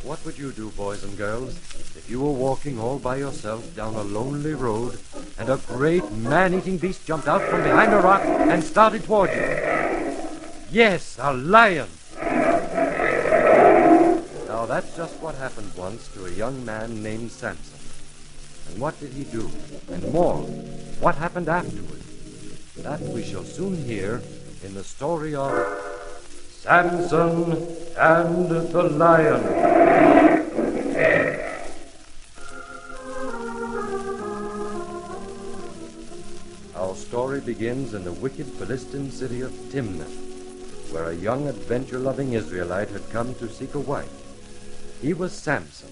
What would you do, boys and girls, if you were walking all by yourself down a lonely road and a great man-eating beast jumped out from behind a rock and started toward you? Yes, a lion! Now, that's just what happened once to a young man named Samson. And what did he do? And more, what happened afterward? That we shall soon hear in the story of Samson and the Lion. Our story begins in the wicked Philistine city of Timnath, where a young adventure-loving Israelite had come to seek a wife. He was Samson,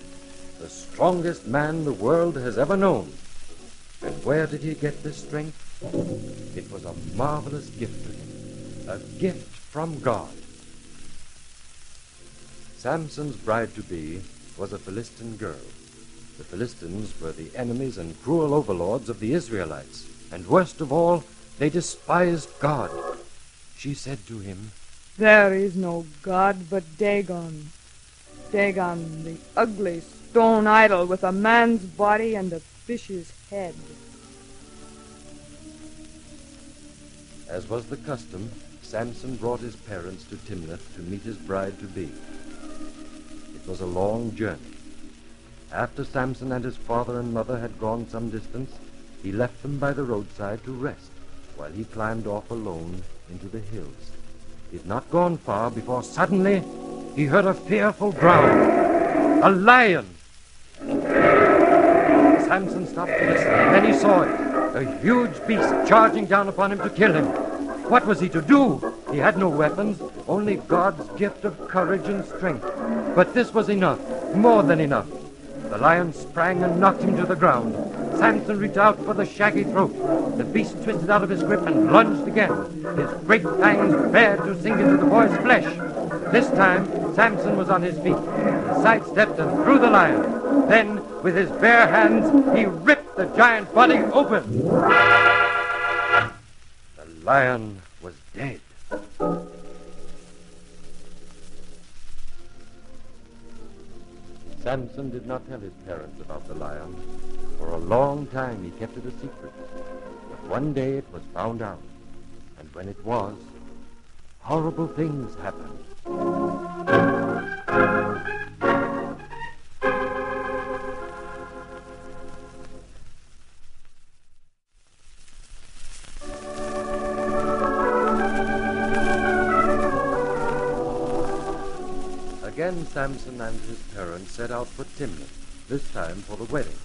the strongest man the world has ever known. And where did he get this strength? It was a marvelous gift to him, a gift from God. Samson's bride-to-be was a Philistine girl. The Philistines were the enemies and cruel overlords of the Israelites, and worst of all, they despised God. She said to him, "There is no God but Dagon. Dagon, the ugly stone idol with a man's body and a fish's head." As was the custom, Samson brought his parents to Timnath to meet his bride-to-be. It was a long journey. After Samson and his father and mother had gone some distance, he left them by the roadside to rest, while he climbed off alone into the hills. He had not gone far before suddenly he heard a fearful growl. A lion! Samson stopped to listen, and then he saw it. A huge beast charging down upon him to kill him. What was he to do? He had no weapons, only God's gift of courage and strength. But this was enough, more than enough. The lion sprang and knocked him to the ground. Samson reached out for the shaggy throat. The beast twisted out of his grip and lunged again. His great fangs bared to sink into the boy's flesh. This time, Samson was on his feet. He sidestepped and threw the lion. Then, with his bare hands, he ripped the giant body open. The lion was dead. Samson did not tell his parents about the lion. For a long time he kept it a secret. But one day it was found out. And when it was, horrible things happened. Again, Samson and his parents set out for Timnath, this time for the wedding.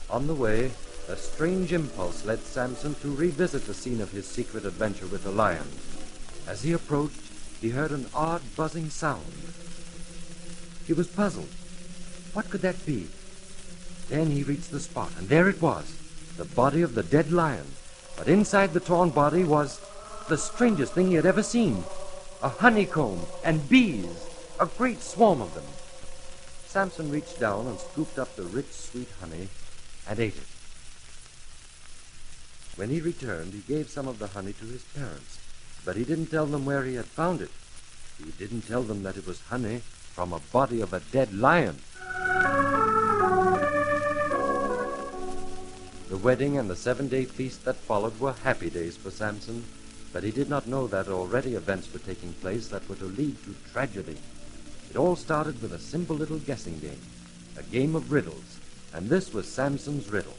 On the way, a strange impulse led Samson to revisit the scene of his secret adventure with the lion. As he approached, he heard an odd buzzing sound. He was puzzled. What could that be? Then he reached the spot, and there it was, the body of the dead lion. But inside the torn body was the strangest thing he had ever seen. A honeycomb and bees, a great swarm of them. Samson reached down and scooped up the rich, sweet honey and ate it. When he returned, he gave some of the honey to his parents, but he didn't tell them where he had found it. He didn't tell them that it was honey from a body of a dead lion. The wedding and the 7-day feast that followed were happy days for Samson, but he did not know that already events were taking place that were to lead to tragedy. It all started with a simple little guessing game, a game of riddles, and this was Samson's riddle.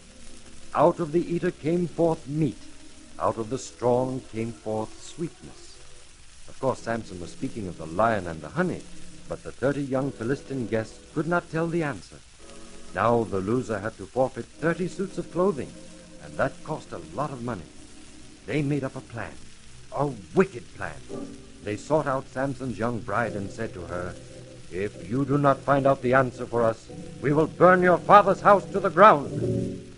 Out of the eater came forth meat, out of the strong came forth sweetness. Of course, Samson was speaking of the lion and the honey, but the 30 young Philistine guests could not tell the answer. Now the loser had to forfeit 30 suits of clothing, and that cost a lot of money. They made up a plan, a wicked plan. They sought out Samson's young bride and said to her, "If you do not find out the answer for us, we will burn your father's house to the ground." And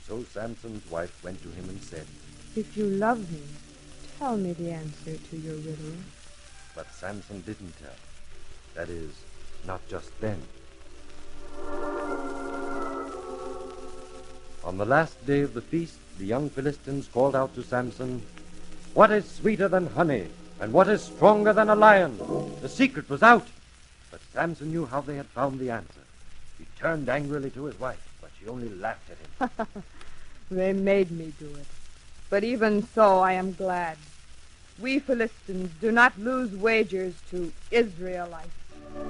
so Samson's wife went to him and said, "If you love me, tell me the answer to your riddle." But Samson didn't tell. That is, not just then. On the last day of the feast, the young Philistines called out to Samson, "What is sweeter than honey, and what is stronger than a lion? The secret was out. But Samson knew how they had found the answer. He turned angrily to his wife, but she only laughed at him. They made me do it. But even so, I am glad. We Philistines do not lose wagers to Israelites. But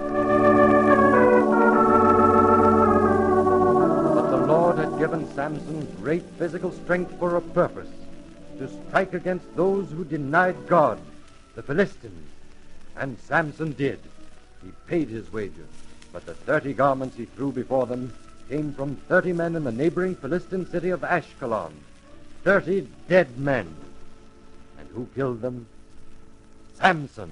the Lord had given Samson great physical strength for a purpose, to strike against those who denied God, the Philistines. And Samson did. He paid his wager, but the 30 garments he threw before them came from 30 men in the neighboring Philistine city of Ashkelon, 30 dead men. And who killed them? Samson.